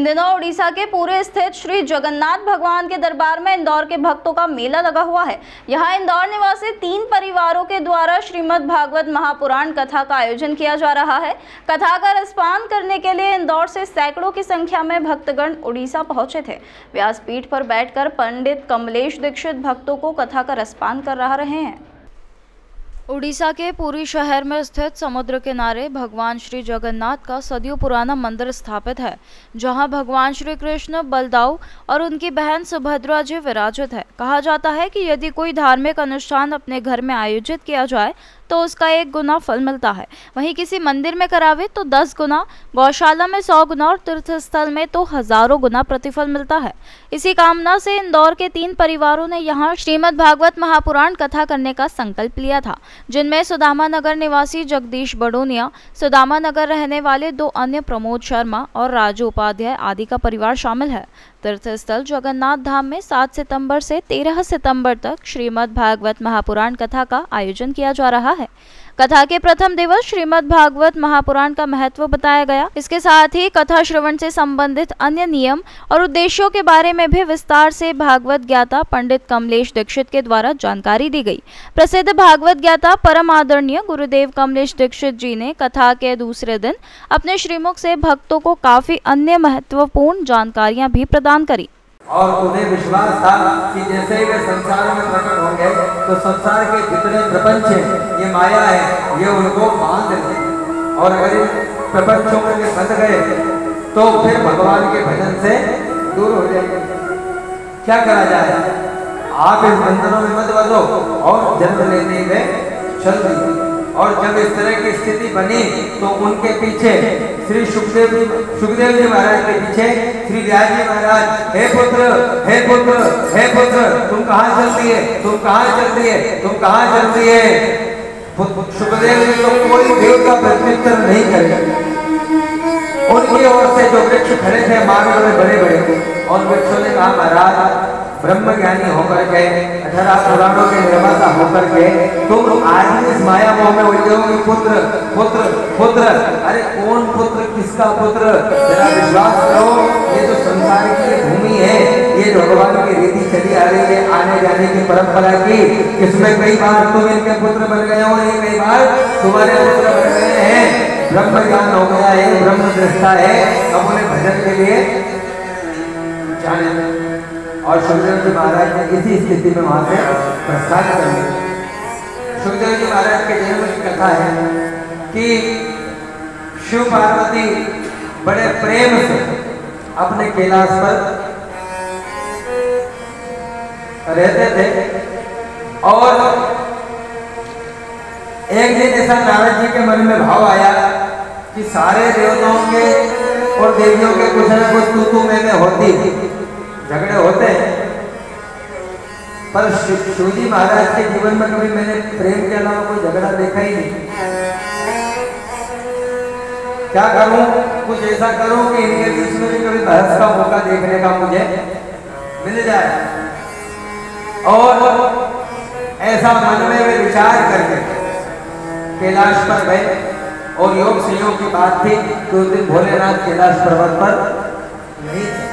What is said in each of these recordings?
दिनों उड़ीसा के पुरी स्थित श्री जगन्नाथ भगवान के दरबार में इंदौर के भक्तों का मेला लगा हुआ है। यहाँ इंदौर निवासी 3 परिवारों के द्वारा श्रीमद् भागवत महापुराण कथा का आयोजन किया जा रहा है। कथा का रसपान करने के लिए इंदौर से सैकड़ों की संख्या में भक्तगण उड़ीसा पहुंचे थे। व्यासपीठ पर बैठकर पंडित कमलेश दीक्षित भक्तों को कथा का रसपान करा रहे हैं। उड़ीसा के पुरी शहर में स्थित समुद्र किनारे भगवान श्री जगन्नाथ का सदियों पुराना मंदिर स्थापित है, जहां भगवान श्री कृष्ण, बलदाऊ और उनकी बहन सुभद्रा जी विराजित है। कहा जाता है कि यदि कोई धार्मिक अनुष्ठान अपने घर में आयोजित किया जाए तो उसका 1 गुना फल मिलता है। वहीं किसी मंदिर में करावे तो 10 गुना, गौशाला में 100 गुना और तीर्थ स्थल में तो हजारों गुना प्रतिफल मिलता है। इसी कामना से इंदौर के 3 परिवारों ने यहाँ श्रीमद् भागवत महापुराण कथा करने का संकल्प लिया था, जिनमें सुदामा नगर निवासी जगदीश बड़ोनिया, सुदामा नगर रहने वाले 2 अन्य प्रमोद शर्मा और राजू उपाध्याय आदि का परिवार शामिल है। तीर्थ स्थल जगन्नाथ धाम में 7 सितंबर से 13 सितंबर तक श्रीमद् भागवत महापुराण कथा का आयोजन किया जा रहा है। कथा के प्रथम दिवस श्रीमद् भागवत महापुराण का महत्व बताया गया। इसके साथ ही कथा श्रवण से संबंधित अन्य नियम और उद्देश्यों के बारे में भी विस्तार से भागवत ज्ञाता पंडित कमलेश दीक्षित के द्वारा जानकारी दी गई। प्रसिद्ध भागवत ज्ञाता परम आदरणीय गुरुदेव कमलेश दीक्षित जी ने कथा के दूसरे दिन अपने श्रीमुख से भक्तों को काफी अन्य महत्वपूर्ण जानकारियां भी प्रदान करी। और उन्हें विश्वास था कि जैसे ही वे संसार में प्रकट होंगे तो संसार के जितने प्रपंच हैं, ये माया है, ये उनको बांध लेंगे और अगर इन प्रपंचों में फंस गए तो फिर भगवान के भजन से दूर हो जाएंगे। क्या करा जाए? आप इस बंधनों में मत बंधो और जन्म लेने में चल दीजिए। और जब इस तरह की स्थिति बनी तो उनके पीछे श्री सुखदेव जी महाराज के पीछे श्री व्यास जी महाराज, हे पुत्र, हे पुत्र, हे पुत्र, तुम कहाँ चलती है, तुम कहाँ चलती है, तुम कहाँ चलती है। सुखदेव जी तो कोई देव का प्रत्युत्तर नहीं करेगा। उनकी ओर से जो वृक्ष खड़े थे मार्ग में बड़े बड़े, और वृक्षों ने कहा महाराज ब्रह्म ज्ञानी होकर के, 18 पुराणों के निर्माता होकर के तुम आज भी इस माया मोह में उलझे हो। पुत्र पुत्र पुत्र, अरे कौन पुत्र, किसका पुत्र? जरा विश्वास करो, ये जो संसार की भूमि है, ये भगवान की रीति चली आ रही है आने जाने की परंपरा की, इसमें कई बार तुम इनके पुत्र बन गए हो, कई बार तुम्हारे पुत्र बन गए हैं। ब्रह्म ज्ञान हो गया है, ब्रह्म दृष्टा है, अब उन्हें भजन के लिए जाने। और सुखदेव जी महाराज ने इसी स्थिति में वहां से प्रस्थान कर लिया। सुखदेव जी महाराज के जन्म की कथा है कि शिव पार्वती बड़े प्रेम से अपने कैलाश पर रहते थे और एक दिन ऐसा नारद जी के मन में भाव आया कि सारे देवताओं के और देवियों के कुछ न कुछ तू में होती, झगड़े होते हैं, पर शिवजी महाराज के जीवन में कभी मैंने प्रेम के अलावा कोई झगड़ा देखा ही नहीं। क्या करूं? कुछ ऐसा करूं कि इनके बीच में भी कभी बहस का मौका देखने का मुझे मिल जाए। और ऐसा मन में वे विचार करके कैलाश पर गए और योग संयोग की बात थी कि उस दिन भोलेनाथ कैलाश पर्वत पर नहीं थे।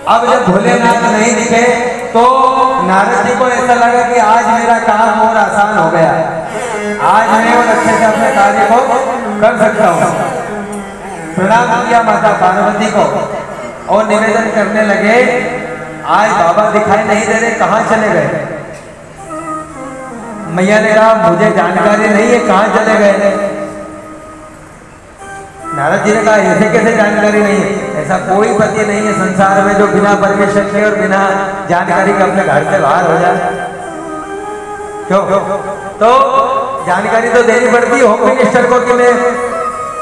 अब जब भोलेनाथ नहीं दिखे तो नारद जी को ऐसा लगा कि आज मेरा काम और आसान हो गया, आज मैं और अच्छे से अपने कार्य को कर सकता हूँ। प्रणाम किया माता पार्वती को और निवेदन करने लगे, आज बाबा दिखाई नहीं दे रहे, कहाँ चले गए? मैया ने कहा मुझे जानकारी नहीं है कहाँ चले गए। नारद जी ने कहा ऐसे कैसे जानकारी नहीं है? ऐसा कोई पति नहीं है संसार में जो बिना परमिशन के और बिना जानकारी के अपने घर से बाहर हो जाए। क्यों? तो जानकारी तो देनी पड़ती है होम मिनिस्टर को कि मैं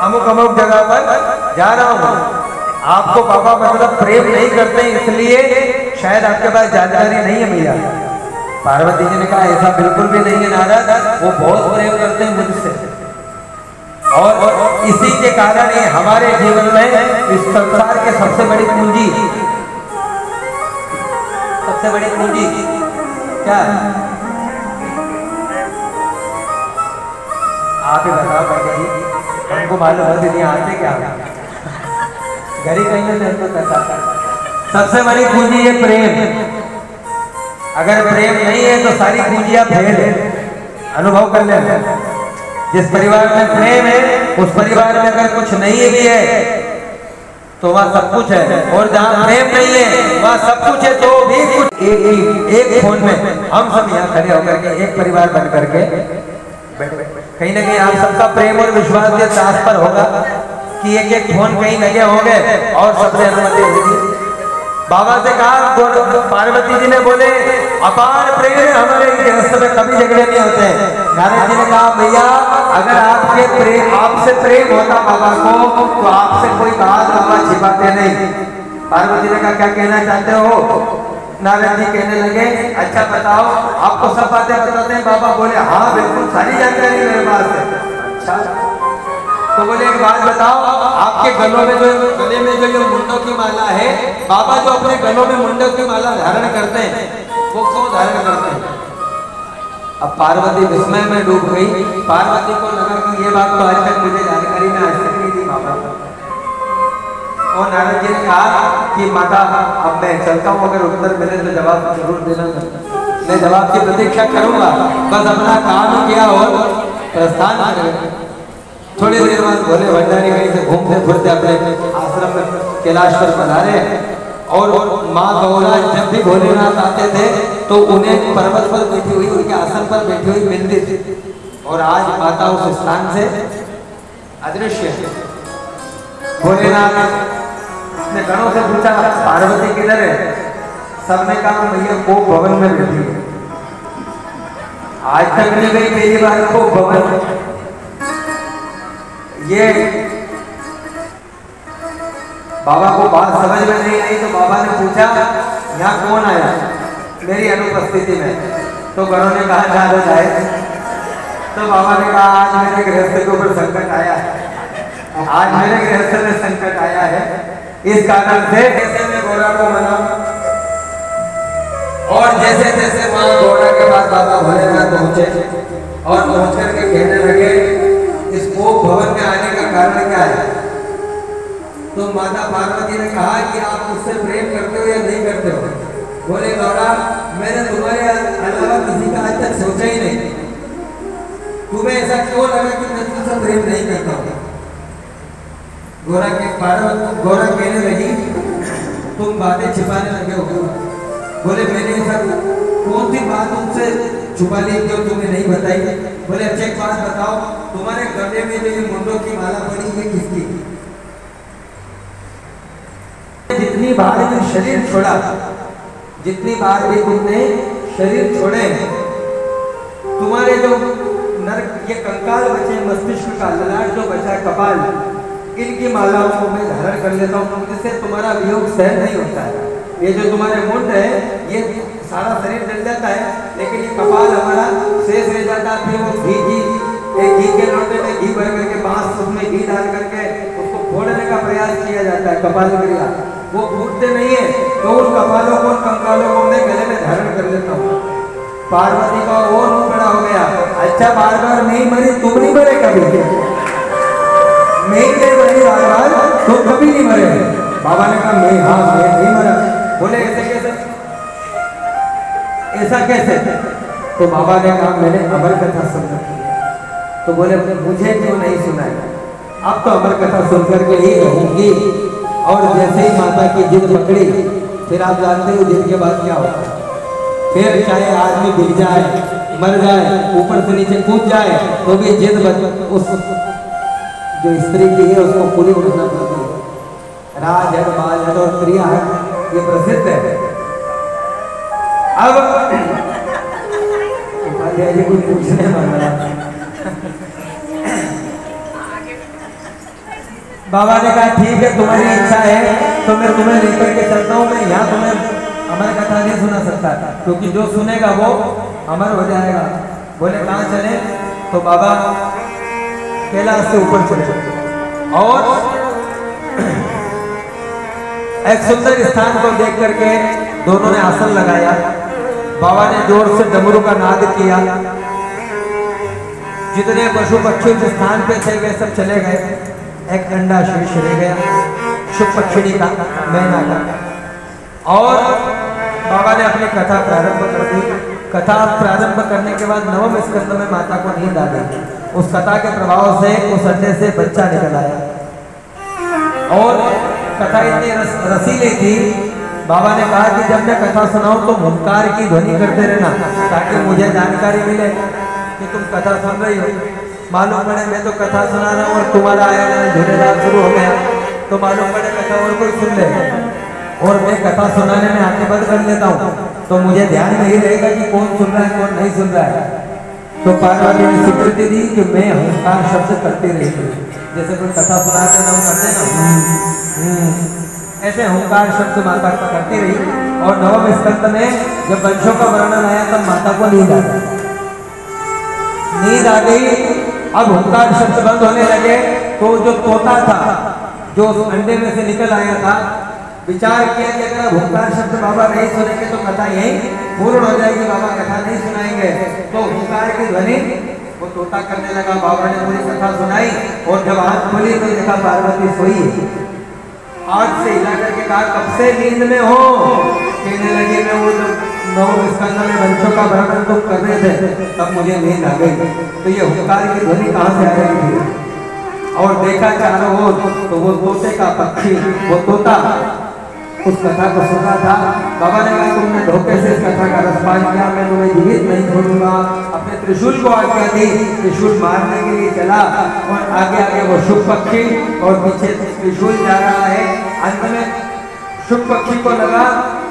अमुक अमुक जगह पर जा रहा हूँ। आपको बाबा मतलब प्रेम नहीं करते इसलिए शायद आपके पास जानकारी नहीं है मैया। पार्वती जी ने कहा ऐसा बिल्कुल भी नहीं है नारद, वो बहुत प्रेम करते हैं मुझसे और इसी के कारण ही हमारे जीवन में इस संसार के सबसे बड़ी पूंजी क्या? आप ही बताओ पंडित जी, हमको मालूम है दीदी आते क्या घर ही कहीं नहीं तो कैसा। सबसे बड़ी पूंजी है प्रेम। अगर प्रेम नहीं है तो सारी पूंजियां फेल है। अनुभव कर लेना, जिस परिवार में प्रेम है उस परिवार में अगर कुछ नहीं भी है तो वहाँ सब कुछ है, और जहाँ प्रेम नहीं है वहाँ सब कुछ है तो भी कुछ। एक फोन में हम सब यहाँ खड़े होकर के एक परिवार बन करके कहीं ना कहीं आप सबका प्रेम और विश्वास के दास पर होगा कि एक एक फोन कहीं लगे होंगे और सबने अनुमति दे दी। बाबा से कहा, पार्वती जी ने बोले अपार प्रेम हमारे गृहस्थ में कभी झगड़े नहीं होते हैं। नारद जी ने कहा भैया अगर आपसे प्रेम होता बाबा को तो आपसे कोई बात बाबा छिपाते नहीं। पार्वती ने कहा क्या कहना चाहते हो? नारद जी कहने लगे अच्छा बताओ, आपको सब बातें बताते हैं? बाबा बोले हाँ बिल्कुल सारी जानकारी मेरे पास है। अच्छा तो बोले एक बात बताओ, आपके गले में जो ये मुंडों की माला है, बाबा जो अपने गलों में मुंडों की माला धारण करते हैं वो क्यों धारण करते हैं? अब पार्वती विस्मय में डूब गई। पार्वती को लगा कि ये बात तो आज तक मुझे जानकारी में आज तक नहीं थी बाबा। और नारद जी ने कहा कि माता अब मैं चलता हूँ, अगर उत्तर मिले तो जवाब जरूर देना। मैं जवाब की प्रतीक्षा करूंगा, बस अपना काम किया और प्रस्थान करेंगे। थोड़ी देर बाद भोले भंडारी कहीं से घूमते फिरते अपने आश्रम में कैलाश पर पधारे, और माँ गौरा जब भी भोलेनाथ आते थे तो उन्हें पर्वत पर बैठी हुई, उनके आसन पर बैठी हुई मिलती थी। और आज माता उस स्थान से अदृश्य है। भोलेनाथ ने गणों से पूछा पार्वती किधर है? सबने कहा भैया को भवन में बैठी है। आज तक नहीं गई, पहली बार को भवन। ये बाबा को बात समझ में नहीं आई तो बाबा ने पूछा यहाँ कौन आया मेरी अनुपस्थिति में? तो गणों ने कहा नारद आए। तो बाबा ने कहा आज मेरे गृहस्थ के ऊपर संकट आया है, आज मेरे गृहस्थ में संकट आया है, इस कारण से कैसे मैं गौरा को मनाऊं? और जैसे जैसे माँ गौरा के पास बाबा भोलेनाथ पहुंचे और पहुंच करके कहने लगे इस कोप भवन में आने का कारण क्या है? तो माता पार्वती ने कहा कि आप मुझसे प्रेम करते हो या नहीं करते हो? बोले गौरा मैंने तुम्हारे अलावा किसी का आज तक सोचा ही नहीं, तुम्हें ऐसा क्यों लगा कि मैं तुमसे प्रेम नहीं करता हूँ? गौरा कहने लगी तुम बातें छिपाने लगे हो। बोले मैंने ऐसा कौन सी बात तुमसे छुपा ली जो तुम्हें नहीं बताई? बोले अच्छा एक बात बताओ, तुम्हारे गले में जो ये मुंडों की माला पड़ी है किसकी? जितनी बार भी शरीर छोड़ा, जितनी बार भी तुमने शरीर छोड़े, तुम्हारे जो नरक ये कंकाल बचे, मस्तिष्क का ललाट जो बचा, कपाल, इनकी मालाओं को मैं धारण कर लेता हूँ, जिससे तुम्हारा वियोग सहन नहीं होता है। ये जो तुम्हारे मुंड है ये सारा शरीर जल जाता है, लेकिन ये कपाल हमारा शेष रह जाता है। फिर वो घी के लोटे में घी भर करके बांस उसमें घी डाल करके उसको फोड़ने का प्रयास किया जाता है, कपाल क्रिया। वो फूटते नहीं है तो उन कपालों को, उन कंकालों को मैं गले में धारण कर लेता हूँ। पार्वती का और मुंह बड़ा हो गया। अच्छा बार बार नहीं मरी, तुम नहीं मरे कभी? मैं मरी बार बार, तुम कभी नहीं मरे? बाबा ने कहा मैं नहीं मरा। बोले ऐसे कैसे? ऐसा कैसे? तो बाबा ने कहा मैंने अमर कथा सुन रखी है। तो बोले मुझे क्यों नहीं सुनाया? अब तो अमर कथा सुन करके ही रहूंगी। और जैसे ही माता की जिद पकड़ी, फिर आप जानते हो जिद के बाद क्या होता है। फिर चाहे आदमी बिक जाए, मर जाए, ऊपर से नीचे कूद जाए, तो भी जिद उस जो स्त्री की है उसको पूरी करना पड़ती है। राजहट, बालहट और क्रियाहट ये प्रसिद्ध है। अब उपाध्याय जी कुछ पूछने वाला। बाबा ने कहा ठीक है तुम्हारी इच्छा है तो मैं तुम्हें लेकर के चलता हूँ। मैं यहाँ तुम्हें अमर कथा नहीं सुना सकता क्योंकि जो सुनेगा वो अमर हो जाएगा। बोले कहाँ चले? तो बाबा कैलाश से ऊपर चले और एक सुंदर स्थान को देख करके दोनों ने आसन लगाया। बाबा ने जोर से डमरू का नाद किया। जितने पशु पक्षी उस स्थान पे थे वे सब चले गए। एक अंडा शेष रह गया शुक पक्षिणी का, मैना का। और बाबा ने अपनी कथा प्रारंभ कर दी। कथा प्रारंभ करने के बाद 9वें स्कंद में माता को नींद आ गई। उस कथा के प्रभाव से उस अंडे से बच्चा निकल आया। और कथा इतनी रसीली थी, बाबा ने कहा कि जब मैं कथा सुनाऊं तो हुंकार की ध्वनि करते रहना, ताकि मुझे जानकारी मिले कि तुम कथा सुन रही हो। मालूम पड़े मैं तो कथा सुना रहा हूँ और तुम्हारा आया झूलेलाल शुरू हो गया, तो मालूम पड़े कथा और कोई सुन ले और मैं कथा सुनाने में आगे बंद कर लेता हूँ, तो मुझे ध्यान नहीं रहेगा कि कौन सुन रहा है कौन नहीं सुन रहा है। तो पार्वती ने स्वीकृति दी कि मैं हुंकार शब्द करती रही। जैसे कोई कथा सुनाते ना करते ना, ऐसे हुंकार शब्द माता करती रही। और 9वें स्कंद में जब वंशों का वर्णन आया तब माता को नींद आ गई। नींद आ गई, अब हुंकार शब्द बंद होने लगे। तो जो तोता था जो अंडे में से निकल आया था, विचार किया कि अगर हुंकार शब्द बाबा नहीं सुनेंगे तो कथा यही पूर्ण हो जाएगी, बाबा कथा नहीं सुनाएंगे। तो हुंकार की ध्वनि वो तोता करने लगा। बाबा ने पूरी कथा सुनाई और जब आँख खुली तो देखा पार्वती सोई। आँख से हिला करके कहा कब से नींद में हो? कहने लगे मैं वो 9वें स्कंद में वंशों का वर्णन तुम कर रहे थे तब मुझे नींद आ गई। तो ये हुंकार की ध्वनि कहाँ से आ रही थी? और देखा चारों ओर तो वो तोते का पक्षी, वो तोता उस कथा को सुना था। बाबा ने कहा तुमने धोखे से इस कथा का रसपान किया, मैं तुम्हें जीवित नहीं छोड़ूंगा। अपने त्रिशूल को आज्ञा दी, त्रिशूल मारने के लिए चला और आगे आगे वो शुक पक्षी और पीछे त्रिशूल जा रहा है। अंत में शुक पक्षी को लगा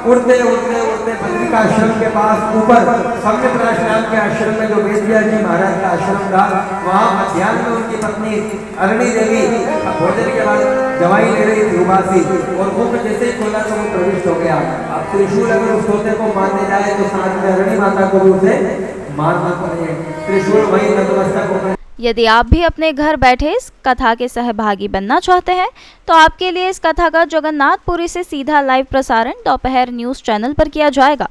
उड़ते उड़ते उड़ते बद्रिका आश्रम के पास ऊपर सम्यपराश नाम के आश्रम में जो वेदव्यास जी महाराज का आश्रम था, वहाँ मध्याह्न में उनकी पत्नी अरणी देवी भोजन के बाद दवाई ले रही थी उबासी, और मुख जैसे ही खोला तो वो प्रविष्ट हो गया। अब त्रिशूल अगर उस तोते को मारने जाए तो साथ में अरणी माता को भी उसे मारना पड़े। त्रिशूल वही नतमस्तक होकर। यदि आप भी अपने घर बैठे इस कथा के सहभागी बनना चाहते हैं तो आपके लिए इस कथा का जगन्नाथपुरी से सीधा लाइव प्रसारण दोपहर न्यूज़ चैनल पर किया जाएगा।